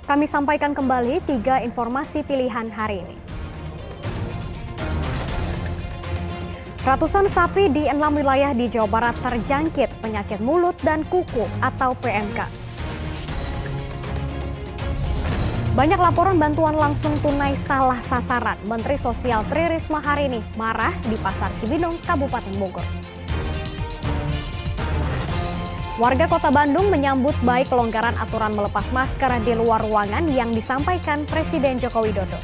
Kami sampaikan kembali 3 informasi pilihan hari ini. Ratusan sapi di 6 wilayah di Jawa Barat terjangkit penyakit mulut dan kuku atau PMK. Banyak laporan bantuan langsung tunai salah sasaran. Menteri Sosial Tri Risma hari ini marah di Pasar Cibinong, Kabupaten Bogor. Warga Kota Bandung menyambut baik pelonggaran aturan melepas masker di luar ruangan yang disampaikan Presiden Joko Widodo.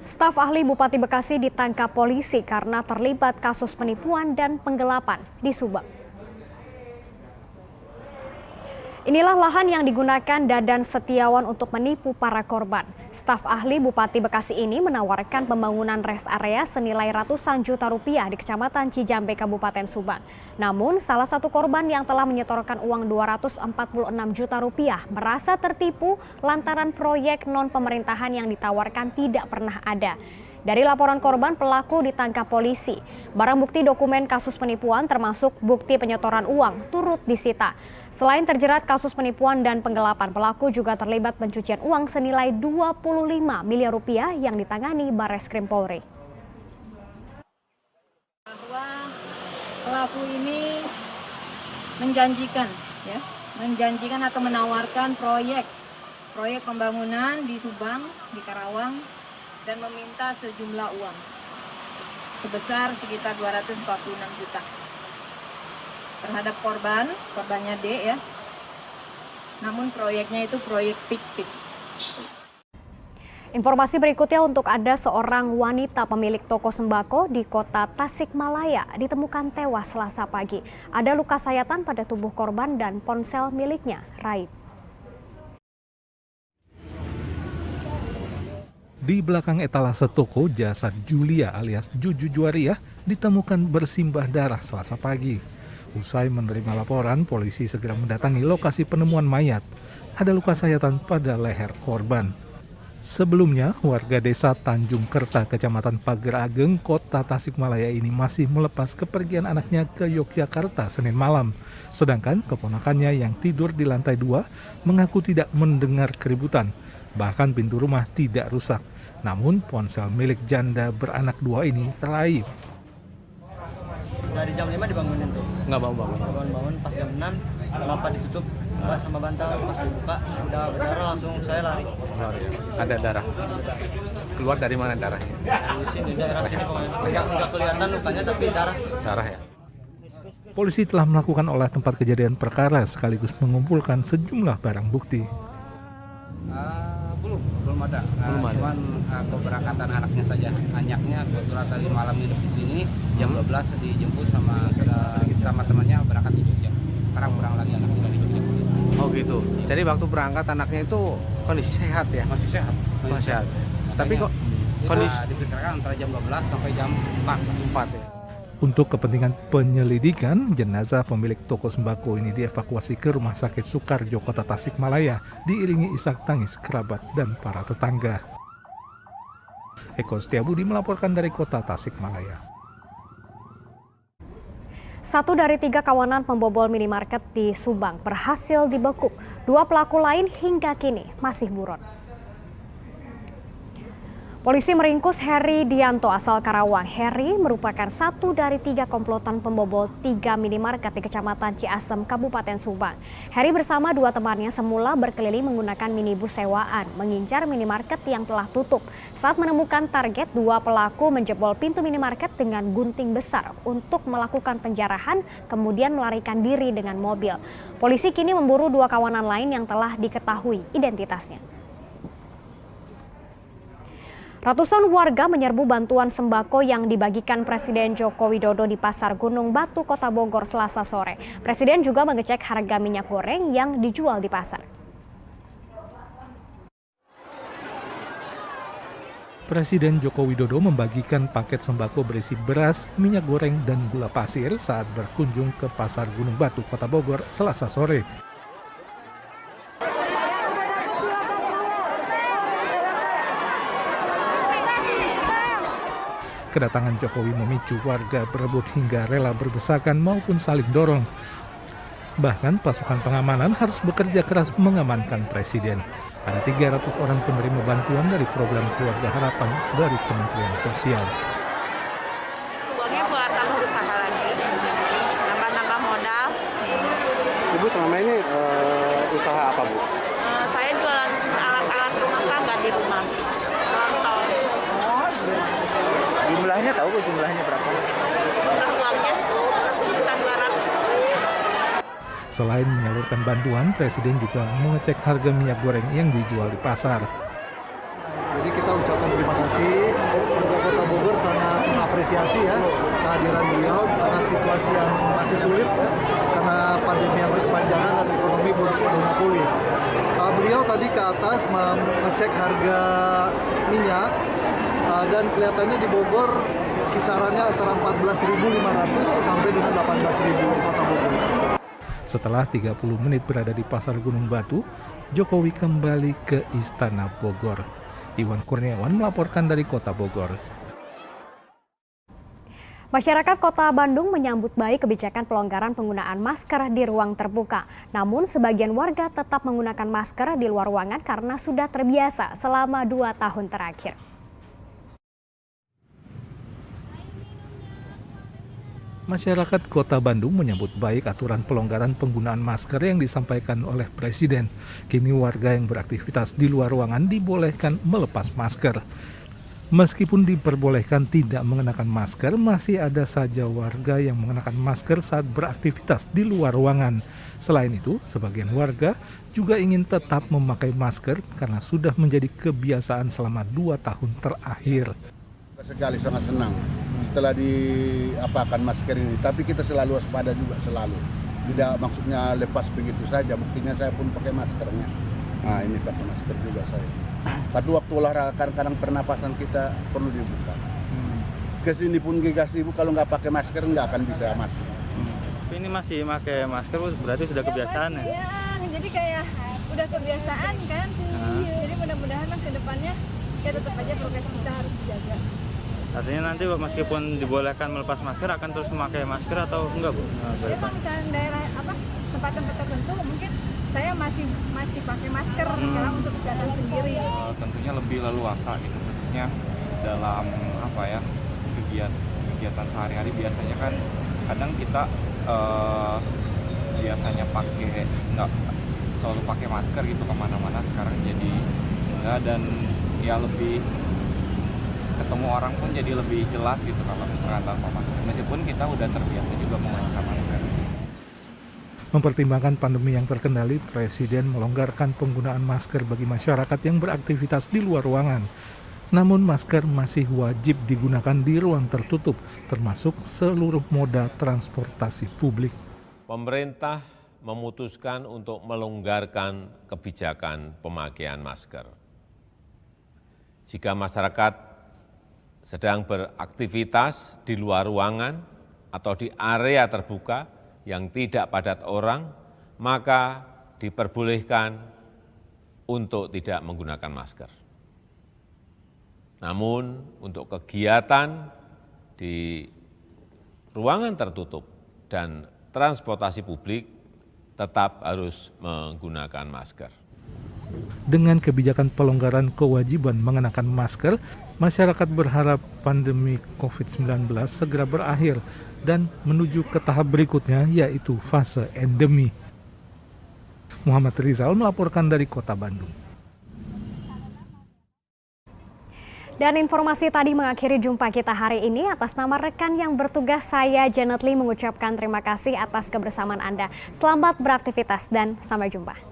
Staf ahli Bupati Bekasi ditangkap polisi karena terlibat kasus penipuan dan penggelapan di Subang. Inilah lahan yang digunakan Dadan Setiawan untuk menipu para korban. Staf ahli Bupati Bekasi ini menawarkan pembangunan rest area senilai ratusan juta rupiah di Kecamatan Cijambe, Kabupaten Subang. Namun, salah satu korban yang telah menyetorkan uang 246 juta rupiah merasa tertipu lantaran proyek non-pemerintahan yang ditawarkan tidak pernah ada. Dari laporan korban, pelaku ditangkap polisi. Barang bukti dokumen kasus penipuan termasuk bukti penyetoran uang turut disita. Selain terjerat kasus penipuan dan penggelapan, pelaku juga terlibat pencucian uang senilai 25 miliar rupiah yang ditangani Barreskrim Polri. Bahwa pelaku ini menjanjikan atau menawarkan proyek pembangunan di Subang, di Karawang, dan meminta sejumlah uang sebesar sekitar 246 juta terhadap korbannya D ya. Namun proyeknya itu proyek fiktif. Informasi berikutnya untuk Anda, seorang wanita pemilik toko sembako di kota Tasikmalaya ditemukan tewas Selasa pagi. Ada luka sayatan pada tubuh korban dan ponsel miliknya raib. Di belakang etalase toko, jasad Julia alias Juju Juwariah ditemukan bersimbah darah Selasa pagi. Usai menerima laporan, polisi segera mendatangi lokasi penemuan mayat. Ada luka sayatan pada leher korban. Sebelumnya, warga desa Tanjung Kerta, Kecamatan Pager Ageng, Kota Tasikmalaya ini masih melepas kepergian anaknya ke Yogyakarta Senin malam. Sedangkan keponakannya yang tidur di lantai 2 mengaku tidak mendengar keributan. Bahkan pintu rumah tidak rusak. Namun ponsel milik janda beranak 2 ini raib. Dari jam 5 dibangunin terus. Nggak bangun. Bangun pas jam 6, kenapa ditutup sama bantal, pas dibuka udah berdarah, langsung saya lari. Ada darah. Keluar dari mana darahnya? Di sini, daerah sini pokoknya. Nggak kelihatan lukanya tapi darah. Darah ya? Polisi telah melakukan olah tempat kejadian perkara sekaligus mengumpulkan sejumlah barang bukti. Belum ada. Cuman keberangkatan anaknya saja. Anaknya kebetulan tadi malam hidup di sini, jam 12 dijemput sama temannya berangkat di Jogja. Sekarang pulang lagi anaknya dari Jogja ke sini. Oh gitu. Jadi waktu berangkat anaknya itu kondisi sehat ya? Masih sehat. Masih sehat. Tapi kok kondisi diperkirakan antara jam 12 sampai jam 4 ya. Untuk kepentingan penyelidikan, jenazah pemilik toko sembako ini dievakuasi ke Rumah Sakit Soekarjo, Kota Tasikmalaya, diiringi isak tangis kerabat dan para tetangga. Eko Setiabudi melaporkan dari Kota Tasikmalaya. 1 dari 3 kawanan pembobol minimarket di Subang berhasil dibekuk. 2 pelaku lain hingga kini masih buron. Polisi meringkus Heri Dianto asal Karawang. Heri merupakan 1 dari 3 komplotan pembobol 3 minimarket di Kecamatan Ciasem, Kabupaten Subang. Heri bersama 2 temannya semula berkeliling menggunakan minibus sewaan, mengincar minimarket yang telah tutup. Saat menemukan target, 2 pelaku menjebol pintu minimarket dengan gunting besar untuk melakukan penjarahan, kemudian melarikan diri dengan mobil. Polisi kini memburu 2 kawanan lain yang telah diketahui identitasnya. Ratusan warga menyerbu bantuan sembako yang dibagikan Presiden Joko Widodo di Pasar Gunung Batu, Kota Bogor Selasa sore. Presiden juga mengecek harga minyak goreng yang dijual di pasar. Presiden Joko Widodo membagikan paket sembako berisi beras, minyak goreng, dan gula pasir saat berkunjung ke Pasar Gunung Batu, Kota Bogor Selasa sore. Kedatangan Jokowi memicu warga berebut hingga rela berdesakan maupun saling dorong. Bahkan pasukan pengamanan harus bekerja keras mengamankan Presiden. Ada 300 orang penerima bantuan dari program Keluarga Harapan dari Kementerian Sosial. Uangnya buat tambah usaha lagi, nambah modal. Ibu selama ini usaha apa, Bu? Saya jualan alat-alat rumah tangga di rumah. Lontong. Jumlahnya tahu Bu jumlahnya berapa? Uangnya 1.200.000. Selain menyalurkan bantuan, Presiden juga mengecek harga minyak goreng yang dijual di pasar. Jadi kita ucapkan terima kasih. Warga Kota Bogor sangat mengapresiasi ya kehadiran beliau di tengah situasi yang masih sulit ya, karena pandemi yang berkepanjangan dan ekonomi belum sepenuhnya pulih. Beliau tadi ke atas mengecek harga minyak dan kelihatannya di Bogor kisarannya antara 14.500 sampai dengan 18.000 di Kota Bogor. Setelah 30 menit berada di Pasar Gunung Batu, Jokowi kembali ke Istana Bogor. Iwan Kurniawan melaporkan dari Kota Bogor. Masyarakat Kota Bandung menyambut baik kebijakan pelonggaran penggunaan masker di ruang terbuka. Namun sebagian warga tetap menggunakan masker di luar ruangan karena sudah terbiasa selama 2 tahun terakhir. Masyarakat Kota Bandung menyambut baik aturan pelonggaran penggunaan masker yang disampaikan oleh Presiden. Kini warga yang beraktivitas di luar ruangan dibolehkan melepas masker. Meskipun diperbolehkan tidak mengenakan masker, masih ada saja warga yang mengenakan masker saat beraktivitas di luar ruangan. Selain itu, sebagian warga juga ingin tetap memakai masker karena sudah menjadi kebiasaan selama 2 tahun terakhir. Sekali sangat senang setelah diapakan masker ini, tapi kita selalu waspada juga selalu. Tidak maksudnya lepas begitu saja, buktinya saya pun pakai maskernya. Nah ini pakai masker juga saya. Tapi waktu olahraga kadang-kadang pernapasan kita perlu dibuka. Kesini pun gigas ibu kalau nggak pakai masker nggak akan bisa masuk. Tapi ini masih pakai masker berarti sudah kebiasaan ya? Iya, jadi kayak udah kebiasaan kan. Jadi mudah-mudahan ke depannya ya tetap aja progres kita harus dijaga. Artinya nanti meskipun dibolehkan melepas masker akan terus memakai masker atau enggak, Bu? Ya kalau misalnya daerah tempat-tempat tertentu mungkin saya masih pakai masker karena untuk kesehatan sendiri. Tentunya lebih leluasa gitu, maksudnya dalam kegiatan sehari-hari biasanya kan kadang kita biasanya nggak selalu pakai masker gitu kemana-mana, sekarang jadi enggak, dan ya lebih ketemu orang pun jadi lebih jelas gitu kalau misalkan tanpa masker, meskipun kita udah terbiasa juga menggunakan masker. Mempertimbangkan pandemi yang terkendali, Presiden melonggarkan penggunaan masker bagi masyarakat yang beraktivitas di luar ruangan. Namun masker masih wajib digunakan di ruang tertutup, termasuk seluruh moda transportasi publik. Pemerintah memutuskan untuk melonggarkan kebijakan pemakaian masker. Jika masyarakat sedang beraktivitas di luar ruangan atau di area terbuka yang tidak padat orang, maka diperbolehkan untuk tidak menggunakan masker. Namun untuk kegiatan di ruangan tertutup dan transportasi publik tetap harus menggunakan masker. Dengan kebijakan pelonggaran kewajiban mengenakan masker, masyarakat berharap pandemi COVID-19 segera berakhir dan menuju ke tahap berikutnya, yaitu fase endemi. Muhammad Rizal melaporkan dari Kota Bandung. Dan informasi tadi mengakhiri jumpa kita hari ini. Atas nama rekan yang bertugas, saya Janet Lee mengucapkan terima kasih atas kebersamaan Anda. Selamat beraktivitas dan sampai jumpa.